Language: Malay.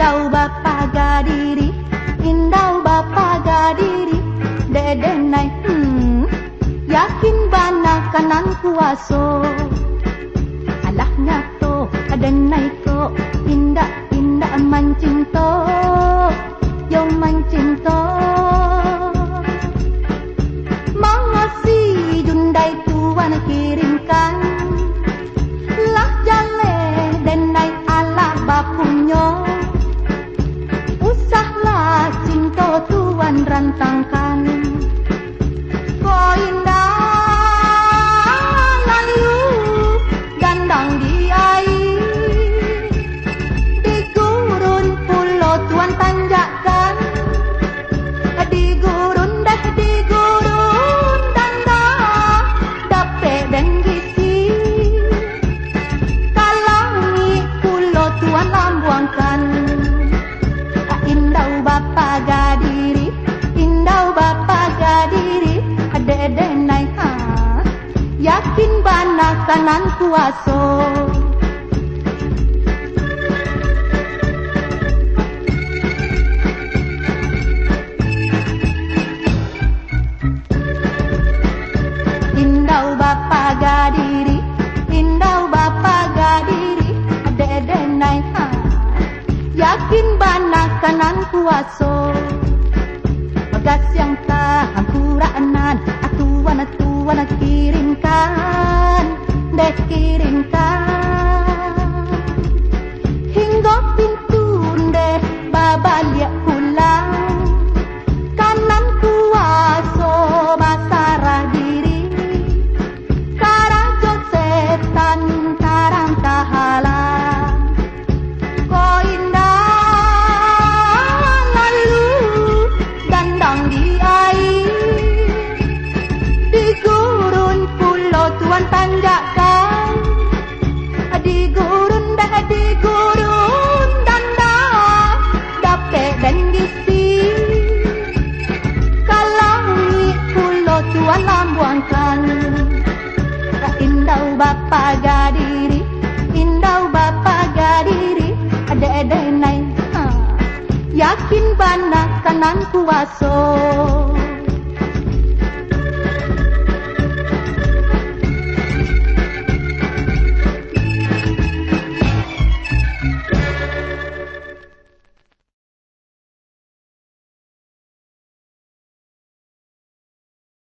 Indau bapa gadiri, indau bapa gadiri, dede nai, yakin bana kanan kuaso. Alahnya to, ada nai ko, indak mancing to, yo mancing to. Mangasi jundai tuan kirimkan, lah jale denai ala bapunyo. Usahlah cinta tuan rantangkan, ko indah lalu dandang di air. Di gurun pulau tuan tanjakan, di gurun dandang dapet dan gisi. Kalangi pulau tuan lambuangkan, indau bapa gadiri, indau bapa gadiri, ade nai yakin bana kanan kuaso. Indau bapa gadiri, indau bapa gadiri, ade nai yakin bana kanan kuaso. Bagas yang tahan kuraanan, atuan kirimkan, dek kirimkan. Hingga pintu deh babaliak pulang, kanan kuaso basarah diri. Karajo setan tarang tahalang, ko indah lalu dandang di air. Di gurun pulau tuan tanjakan, di gurun dandang dapet dan gisi. Kalangi pulau tuan lambuangkan, indau bapa gadiri, indau bapa gadiri, ade nai yakin bana kanan kuaso.